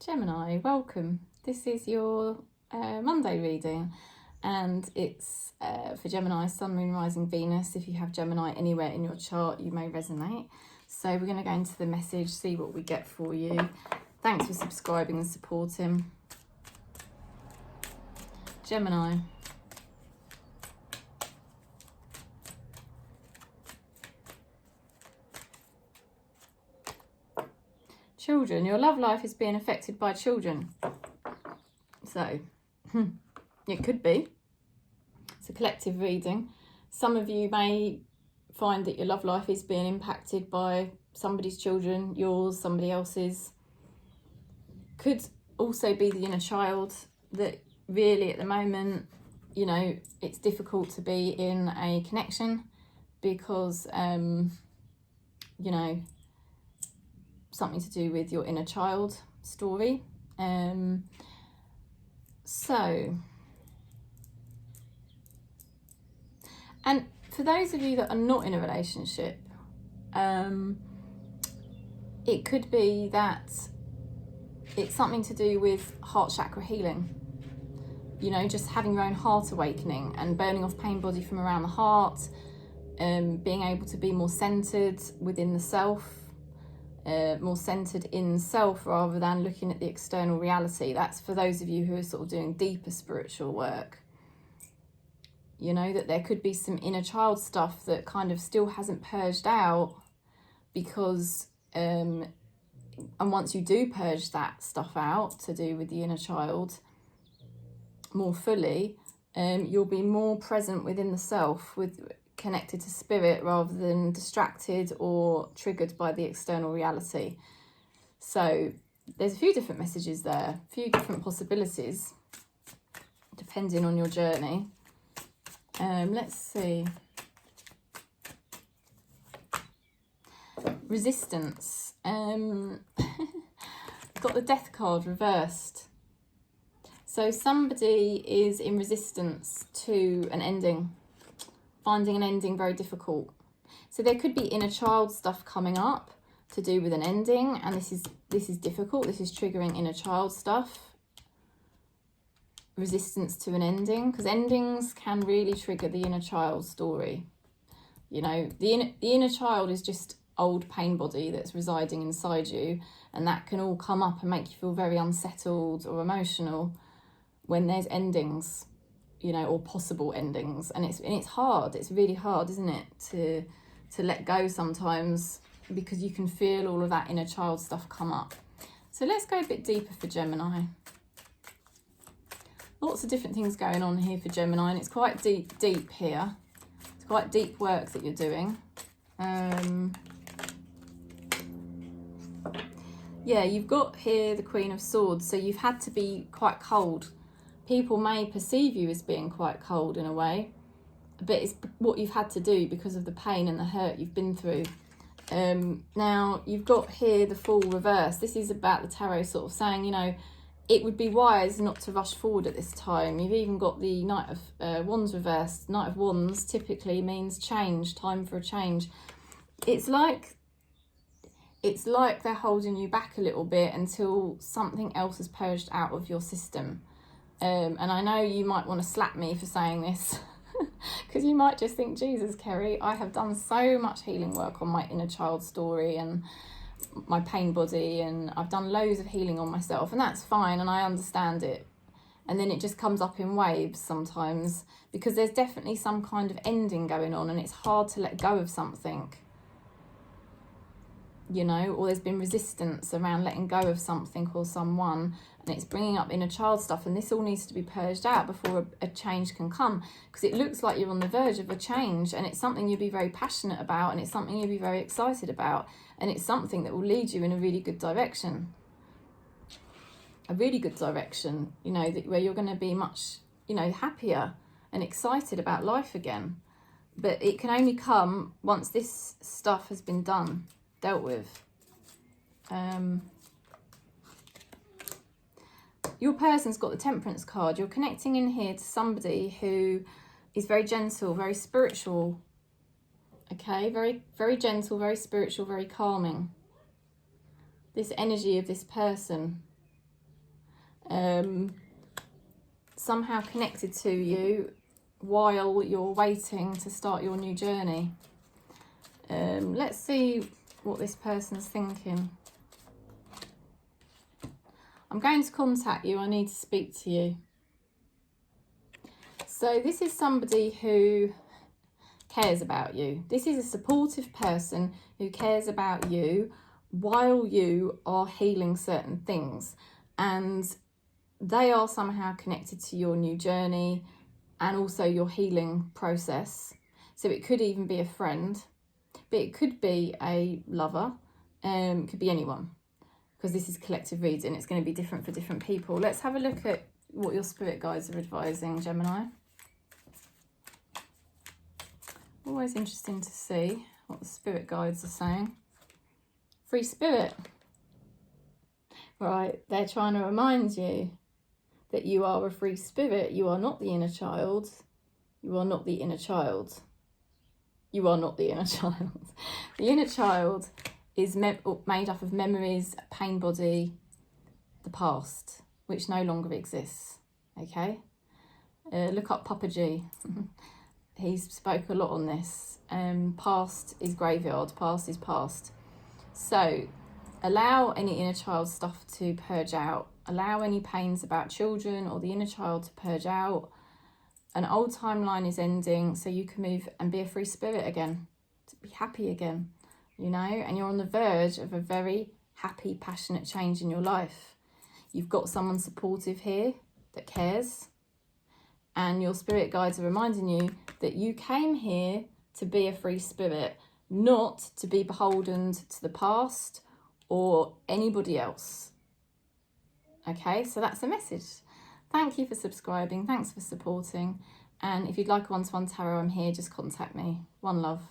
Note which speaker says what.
Speaker 1: Gemini, welcome. This is your Monday reading, and it's for Gemini, Sun, Moon, Rising, Venus. If you have Gemini anywhere in your chart, you may resonate. So we're going to go into the message, see what we get for you. Thanks for subscribing and supporting. Gemini. Children, your love life is being affected by children. So, it could be. It's a collective reading. Some of you may find that your love life is being impacted by somebody's children, yours, somebody else's. Could also be the inner child that really at the moment, you know, it's difficult to be in a connection because, you know, something to do with your inner child story. So, and for those of you that are not in a relationship, it could be that it's something to do with heart chakra healing. You know, just having your own heart awakening and burning off pain body from around the heart, being able to be more centered within the self, more centered in self rather than looking at the external reality. That's for those of you who are sort of doing deeper spiritual work. You know, that there could be some inner child stuff that kind of still hasn't purged out because, and once you do purge that stuff out to do with the inner child more fully, you'll be more present within the self, connected to spirit rather than distracted or triggered by the external reality. So there's a few different messages there, a few different possibilities depending on your journey. Let's see. Resistance. Got the Death card reversed. So somebody is in resistance to an ending, finding an ending very difficult. So there could be inner child stuff coming up to do with an ending, and this is difficult. This is triggering inner child stuff. Resistance to an ending, because endings can really trigger the inner child story. You know, the inner child is just old pain body that's residing inside you, and that can all come up and make you feel very unsettled or emotional when there's endings, you know, or possible endings. And it's hard. It's really hard, isn't it, to let go sometimes, because you can feel all of that inner child stuff come up. So let's go a bit deeper for Gemini. Lots of different things going on here for Gemini, and it's quite deep here. It's quite deep work that you're doing. Yeah, you've got here the Queen of Swords, so you've had to be quite cold. People may perceive you as being quite cold in a way, but it's what you've had to do because of the pain and the hurt you've been through. Now, you've got here the Fool reverse. This is about the tarot sort of saying, you know, it would be wise not to rush forward at this time. You've even got the Knight of Wands reversed. Knight of Wands typically means change, time for a change. It's like they're holding you back a little bit until something else is purged out of your system. And I know you might want to slap me for saying this, because you might just think, Jesus, Kerry, I have done so much healing work on my inner child story and my pain body, and I've done loads of healing on myself, and that's fine, and I understand it. And then it just comes up in waves sometimes, because there's definitely some kind of ending going on, and it's hard to let go of something, you know, or there's been resistance around letting go of something or someone, and it's bringing up inner child stuff, and this all needs to be purged out before a change can come, because it looks like you're on the verge of a change, and it's something you'll be very passionate about, and it's something you'll be very excited about, and it's something that will lead you in a really good direction. A really good direction, you know, where you're going to be much, you know, happier and excited about life again. But it can only come once this stuff has been dealt with. Your person's got the Temperance card. You're connecting in here to somebody who is very gentle, very spiritual. Okay, very, very gentle, very spiritual, very calming. This energy of this person. somehow connected to you while you're waiting to start your new journey. Let's see what this person's thinking. I'm going to contact you. I need to speak to you. So this is somebody who cares about you. This is a supportive person who cares about you while you are healing certain things, and they are somehow connected to your new journey and also your healing process. So it could even be a friend, but it could be a lover, could be anyone, because this is collective reading. It's going to be different for different people. Let's have a look at what your spirit guides are advising, Gemini. Always interesting to see what the spirit guides are saying. Free spirit. Right, they're trying to remind you that you are a free spirit. You are not the inner child. You are not the inner child. You are not the inner child. The inner child is made up of memories, a pain body, the past, which no longer exists. Okay? Look up Papaji. He's spoke a lot on this. Past is graveyard. Past is past. So allow any inner child stuff to purge out. Allow any pains about children or the inner child to purge out. An old timeline is ending, so you can move and be a free spirit again, to be happy again, you know, and you're on the verge of a very happy, passionate change in your life. You've got someone supportive here that cares, and your spirit guides are reminding you that you came here to be a free spirit, not to be beholden to the past or anybody else. Okay, so that's the message. Thank you for subscribing. Thanks for supporting. And if you'd like a one-to-one tarot, I'm here. Just contact me. One love.